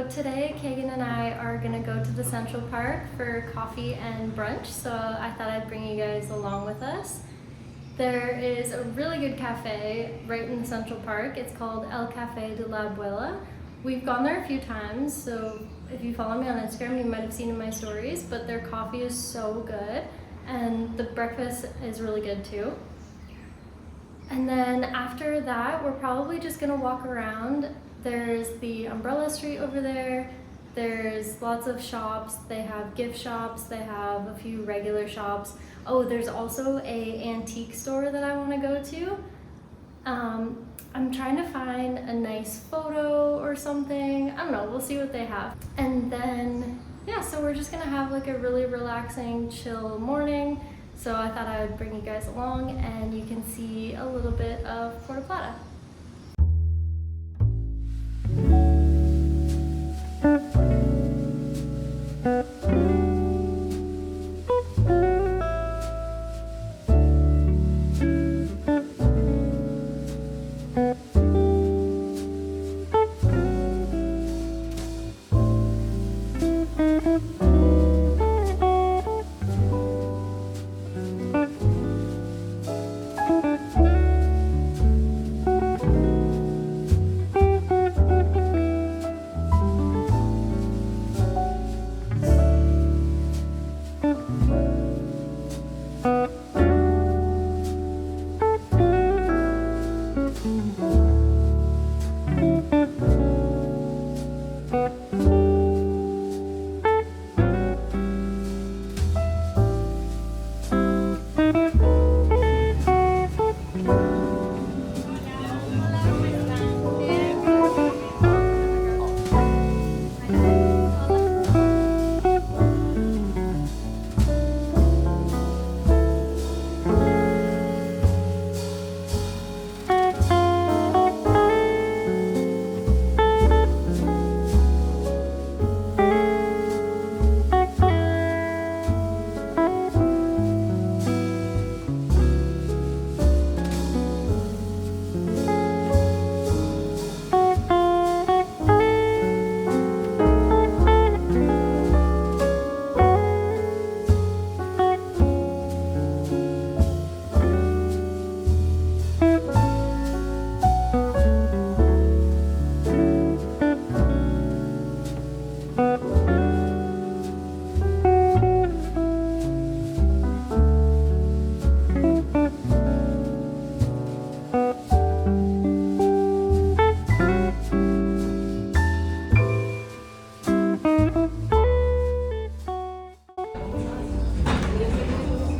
So today, Kagan and I are gonna go to the Central Park for coffee and brunch, so I thought I'd bring you guys along with us. There is a really good cafe right in the Central Park. It's called El Café de la Abuela. We've gone there a few times, so if you follow me on Instagram, you might have seen in my stories, but their coffee is so good, and the breakfast is really good too. And then after that, we're probably just gonna walk around. There's the Umbrella Street over there. There's lots of shops. They have gift shops. They have a few regular shops. Oh, there's also a antique store that I wanna go to. I'm trying to find a nice photo or something. I don't know, we'll see what they have. And then, yeah, so we're just gonna have like a really relaxing, chill morning. So I thought I would bring you guys along and you can see a little bit of Puerto Plata.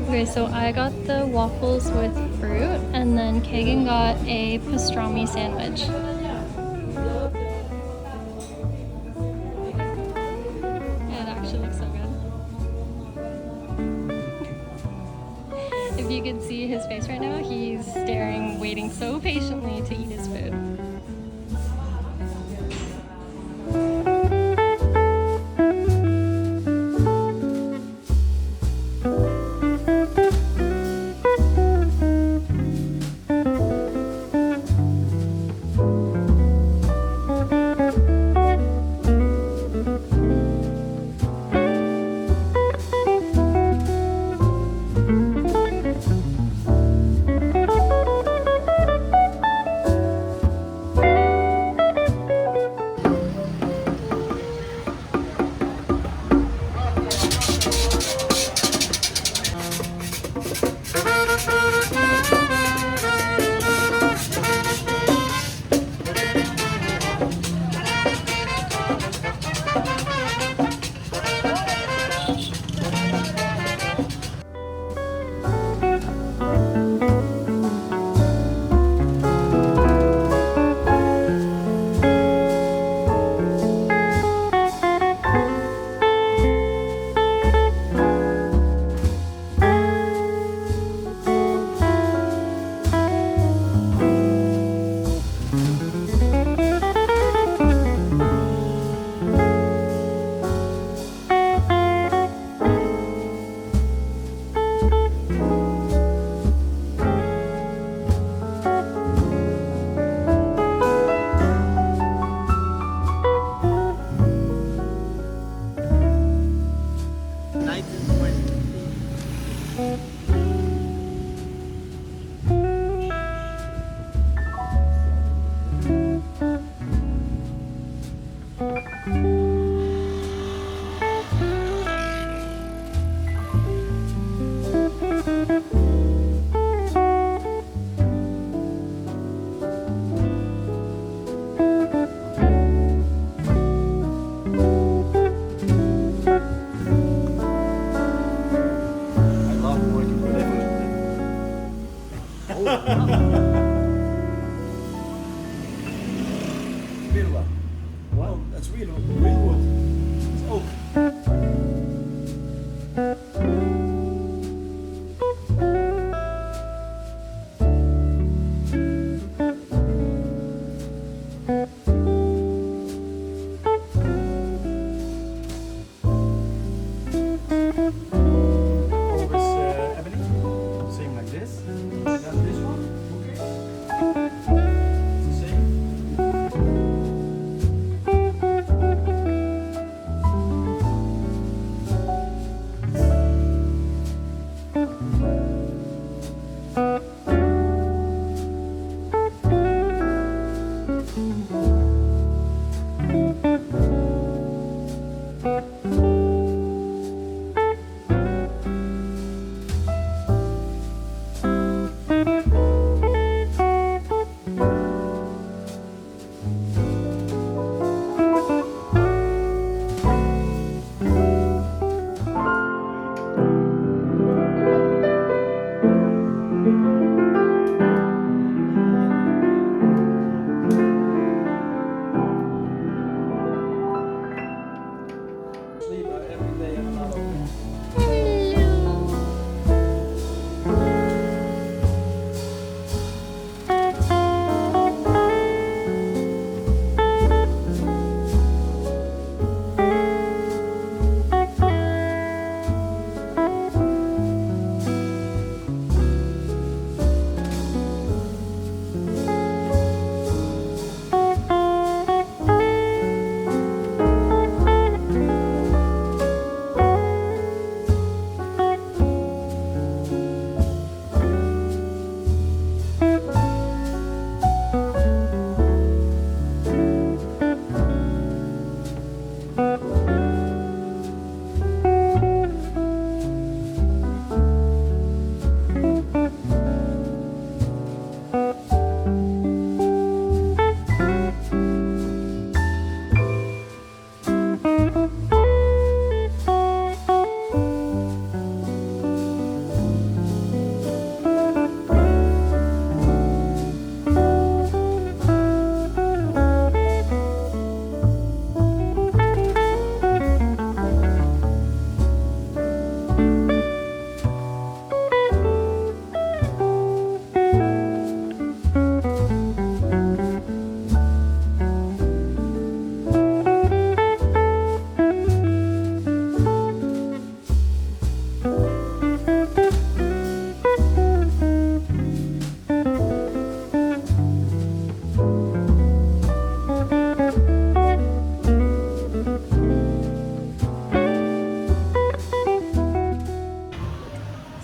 Okay, so I got the waffles with fruit, and then Kagan got a pastrami sandwich. Yeah, it actually looks so good. If you could see his face right now, he's staring, waiting so patiently to eat his food. Wow, that's real wood. It's oak.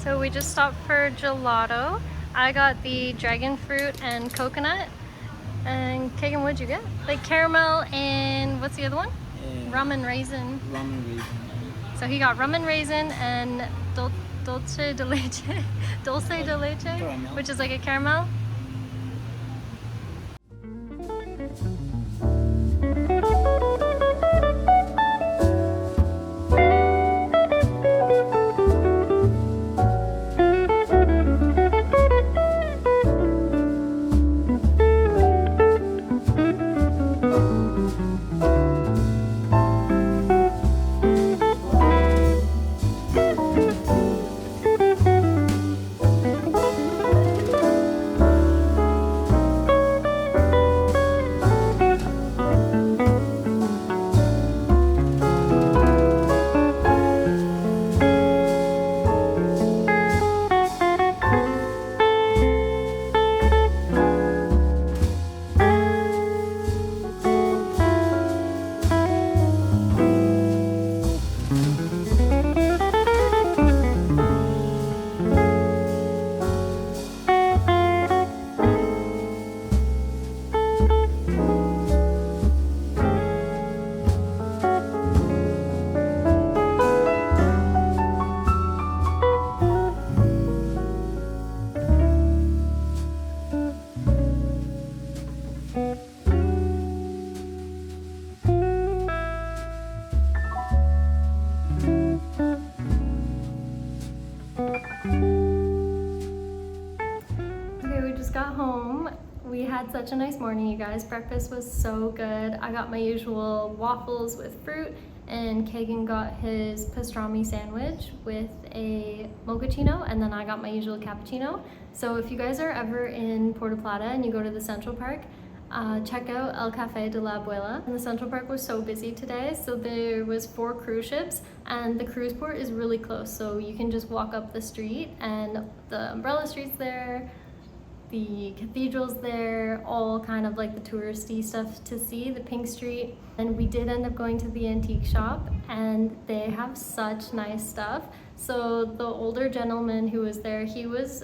So we just stopped for gelato. I got the dragon fruit and coconut. And Kagan, what'd you get? Like caramel and what's the other one? Rum and raisin. Rum and raisin. So he got rum and raisin and dulce de leche, dulce de leche, Caramel. which is like a caramel. had such a nice morning, you guys. Breakfast was so good. I got my usual waffles with fruit, and Kagan got his pastrami sandwich with a mochaccino, and then I got my usual cappuccino. So if you guys are ever in Puerto Plata and you go to the Central Park, check out El Café de la Abuela. And the Central Park was so busy today, so there was 4 cruise ships, and the cruise port is really close, so you can just walk up the street, and the umbrella street's there, the cathedral's there, all kind of like the touristy stuff to see, the Pink Street. And we did end up going to the antique shop, and they have such nice stuff. So the older gentleman who was there, he was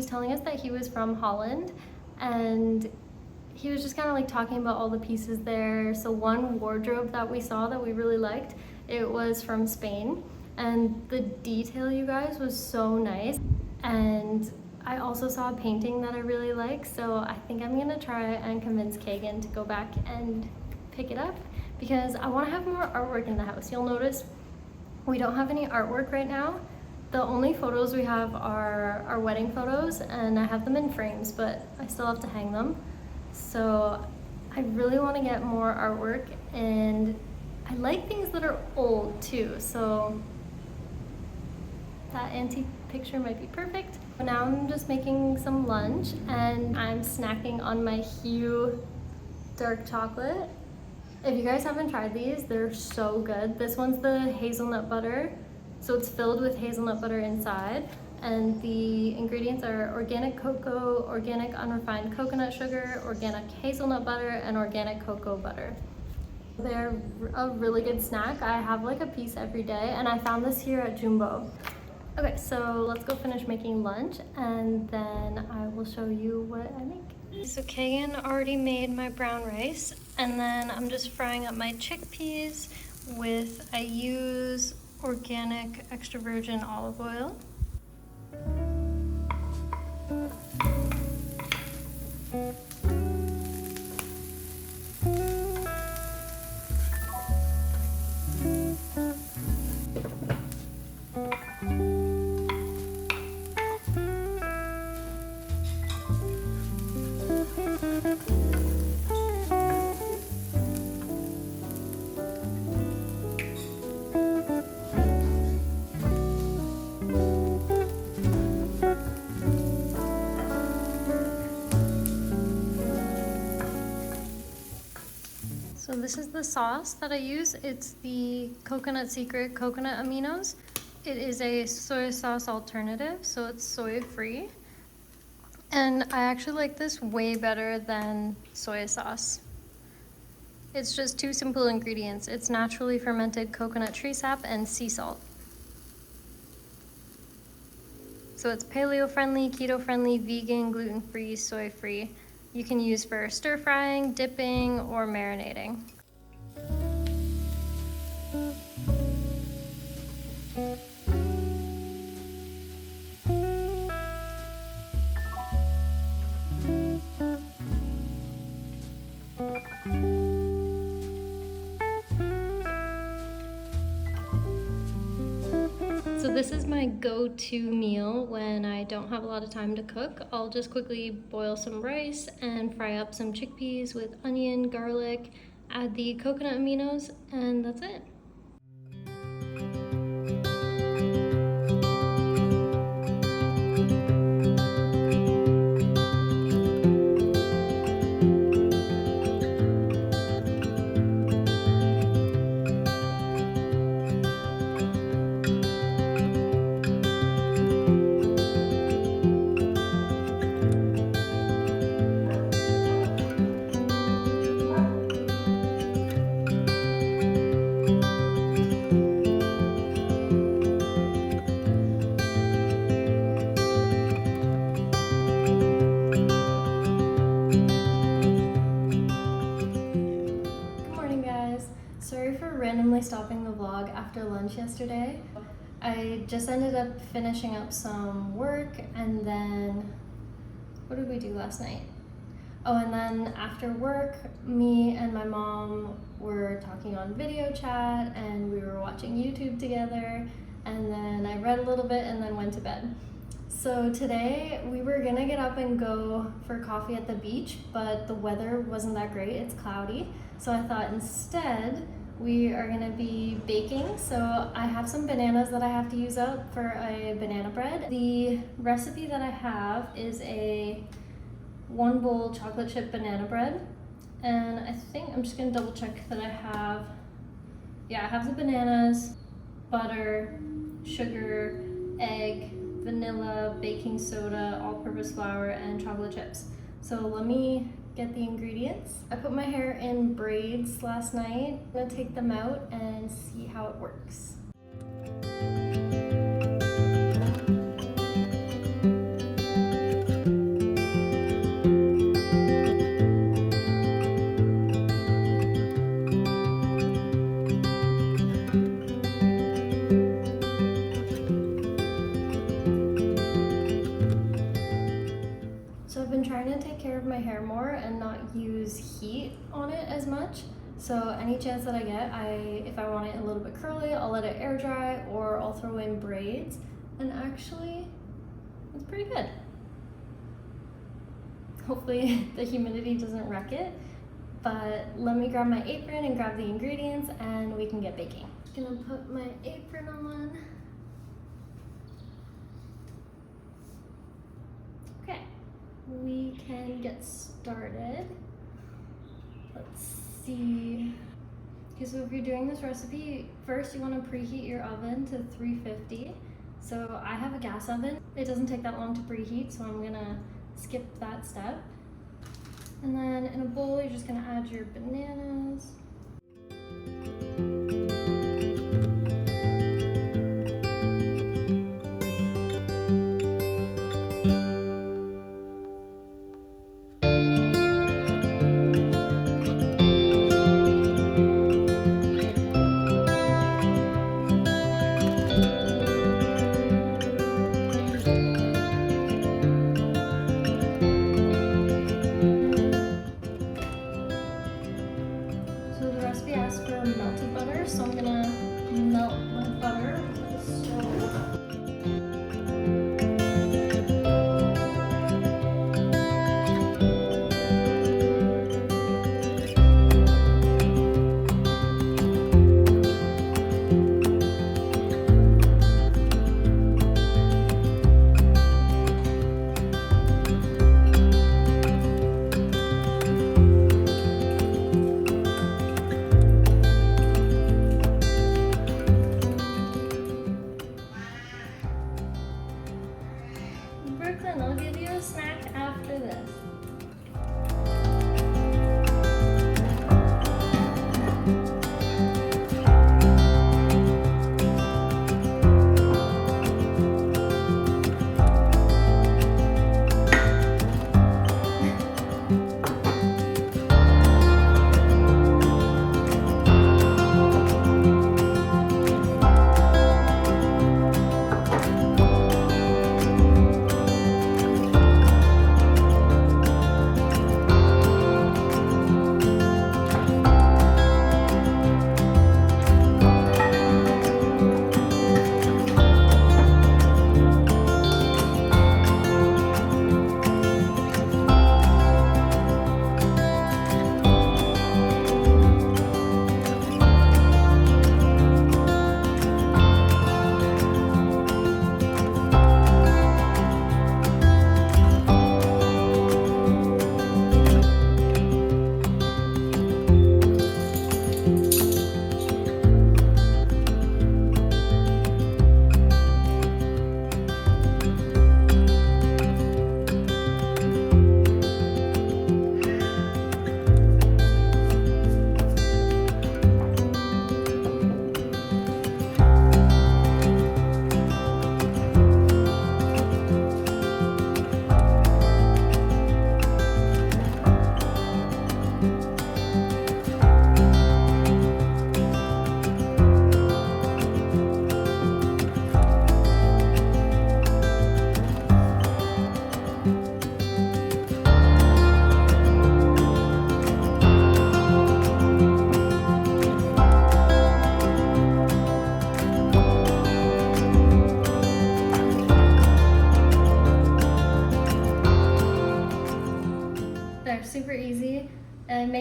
telling us that he was from Holland, and he was just kind of like talking about all the pieces there. So one wardrobe that we saw that we really liked, it was from Spain, and the detail, you guys, was so nice. And I also saw a painting that I really like, so I think I'm gonna try and convince Kagan to go back and pick it up, because I want to have more artwork in the house. You'll notice we don't have any artwork right now. The only photos we have are our wedding photos, and I have them in frames, but I still have to hang them. So I really want to get more artwork, and I like things that are old too, so that antique picture might be perfect. Now I'm just making some lunch, and I'm snacking on my Hue dark chocolate. If you guys haven't tried these, they're so good. This one's the hazelnut butter, so it's filled with hazelnut butter inside, and the ingredients are organic cocoa, organic unrefined coconut sugar, organic hazelnut butter, and organic cocoa butter. They're a really good snack. I have like a piece every day, and I found this here at Jumbo. Okay, so let's go finish making lunch, and then I will show you what I make. So Kagan already made my brown rice, and then I'm just frying up my chickpeas with, I use organic extra virgin olive oil. So this is the sauce that I use. It's the Coconut Secret Coconut Aminos. It is a soy sauce alternative, so it's soy free. And I actually like this way better than soy sauce. It's just 2 simple ingredients. It's naturally fermented coconut tree sap and sea salt. So it's paleo friendly, keto friendly, vegan, gluten free, soy free. You can use for stir frying, dipping, or marinating. So this is my go-to meal when I don't have a lot of time to cook. I'll just quickly boil some rice and fry up some chickpeas with onion, garlic, add the coconut aminos, and that's it. Randomly stopping the vlog after lunch yesterday. I just ended up finishing up some work, and then what did we do last night? Oh, and then after work, me and my mom were talking on video chat, and we were watching YouTube together, and then I read a little bit and then went to bed. So today we were gonna get up and go for coffee at the beach, but the weather wasn't that great. It's cloudy. So I thought instead we are gonna be baking. So I have some bananas that I have to use up for a banana bread. The recipe that I have is a 1 bowl chocolate chip banana bread. And I think I'm just gonna double check that I have the bananas, butter, sugar, egg, vanilla, baking soda, all-purpose flour, and chocolate chips. So let me get the ingredients. I put my hair in braids last night. I'm gonna take them out and see how it works. So I've been trying to take care of my hair more and not use heat on it as much. So any chance that I get, if I want it a little bit curly, I'll let it air dry or I'll throw in braids. And actually, it's pretty good. Hopefully the humidity doesn't wreck it. But let me grab my apron and grab the ingredients and we can get baking. I'm gonna put my apron on. Okay. We can get started. Let's see. Okay, so if you're doing this recipe, first you want to preheat your oven to 350. So I have a gas oven. It doesn't take that long to preheat, so I'm gonna skip that step. And then in a bowl, you're just gonna add your bananas. So the recipe asks for melted butter, so I'm gonna melt my butter on the stove.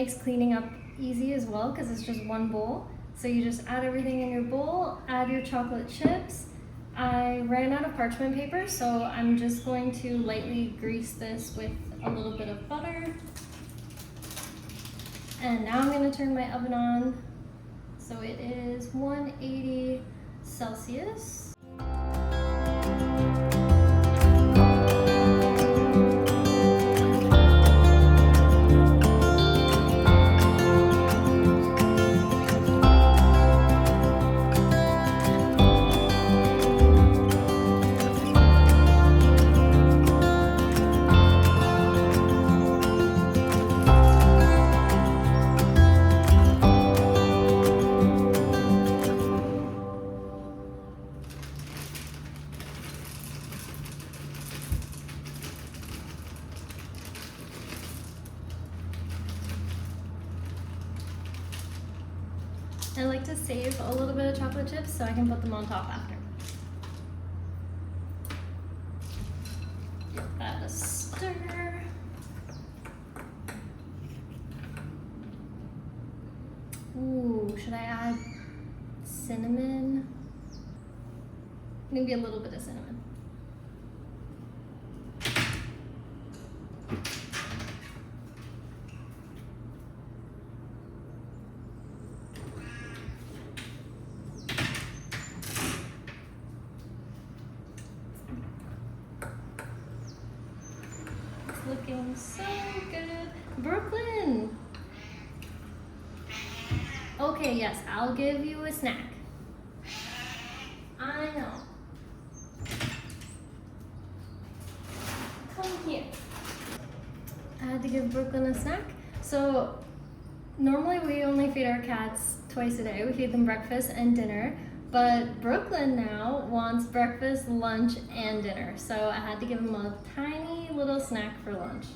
makes cleaning up easy as well because it's just one bowl. So you just add everything in your bowl, add your chocolate chips. I ran out of parchment paper, so I'm just going to lightly grease this with a little bit of butter. And now I'm going to turn my oven on. So it is 180 Celsius. I like to save a little bit of chocolate chips so I can put them on top after. Give that a stir. Ooh, should I add cinnamon? Maybe a little bit of cinnamon. Looking so good. Brooklyn! Okay, yes, I'll give you a snack. I know. Come here. I had to give Brooklyn a snack. So, normally we only feed our cats twice a day. We feed them breakfast and dinner. But Brooklyn now wants breakfast, lunch, and dinner. So I had to give him a tiny little snack for lunch.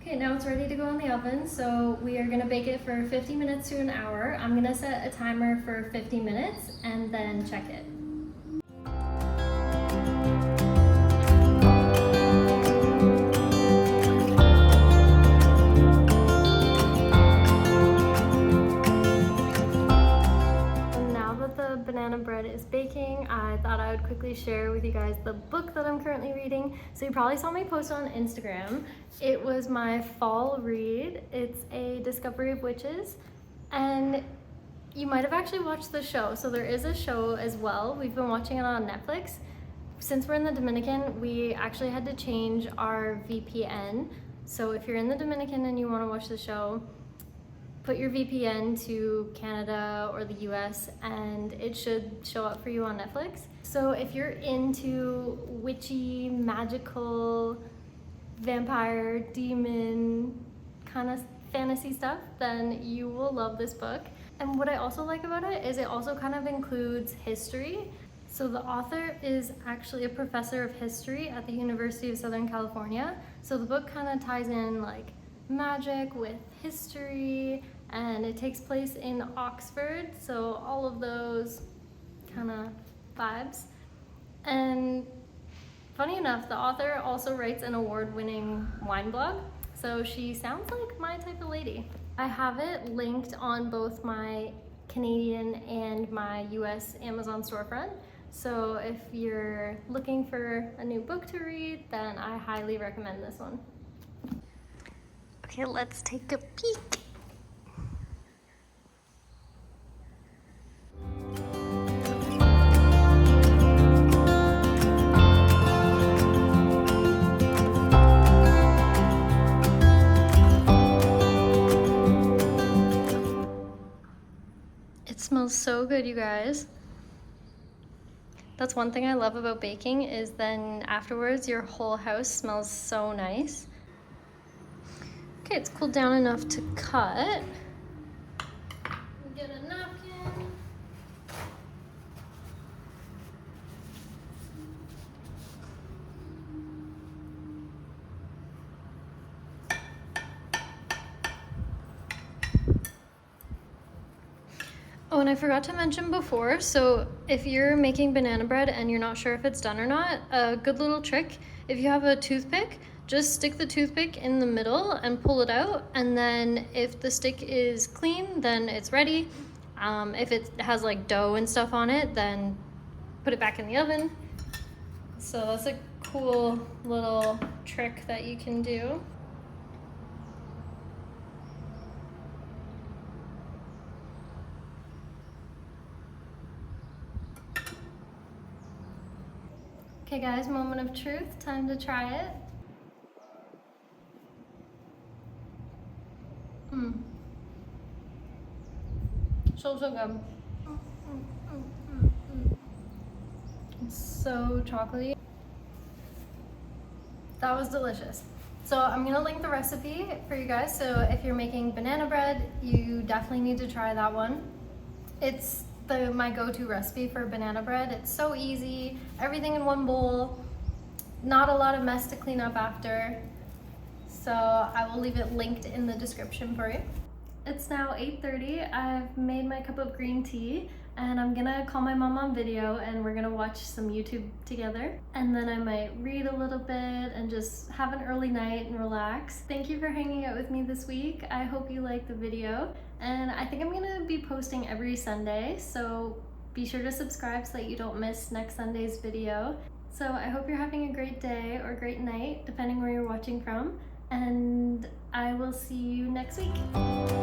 Okay, now it's ready to go in the oven, so we are gonna bake it for 50 minutes to an hour. I'm gonna set a timer for 50 minutes and then check it. Banana bread is baking, I thought I would quickly share with you guys the book that I'm currently reading. So you probably saw me post on Instagram. It was my fall read. It's a Discovery of Witches, and you might have actually watched the show. So there is a show as well. We've been watching it on Netflix. Since we're in the Dominican, we actually had to change our VPN. So if you're in the Dominican and you want to watch the show, put your VPN to Canada or the US and it should show up for you on Netflix. So if you're into witchy, magical, vampire, demon kind of fantasy stuff, then you will love this book. And what I also like about it is it also kind of includes history. So the author is actually a professor of history at the University of Southern California. So the book kind of ties in like magic with history, and it takes place in Oxford, so all of those kind of vibes. And funny enough, the author also writes an award-winning wine blog, so she sounds like my type of lady. I have it linked on both my Canadian and my US Amazon storefront, so if you're looking for a new book to read, then I highly recommend this one. Okay, let's take a peek. It smells so good, you guys. That's one thing I love about baking is then afterwards your whole house smells so nice. Okay, it's cooled down enough to cut. Get a napkin. Oh, and I forgot to mention before, so if you're making banana bread and you're not sure if it's done or not, a good little trick, if you have a toothpick, just stick the toothpick in the middle and pull it out, and then if the stick is clean, then it's ready. If it has like dough and stuff on it, then put it back in the oven. So that's a cool little trick that you can do. Okay guys, moment of truth, time to try it. So good. It's so chocolatey. That was delicious. So I'm gonna link the recipe for you guys. So if you're making banana bread, you definitely need to try that one. It's my go-to recipe for banana bread. It's so easy, everything in one bowl, not a lot of mess to clean up after. So I will leave it linked in the description for you. It's now 8:30. I've made my cup of green tea and I'm gonna call my mom on video and we're gonna watch some YouTube together. And then I might read a little bit and just have an early night and relax. Thank you for hanging out with me this week. I hope you liked the video. And I think I'm gonna be posting every Sunday, so be sure to subscribe so that you don't miss next Sunday's video. So I hope you're having a great day or great night, depending where you're watching from. And I will see you next week.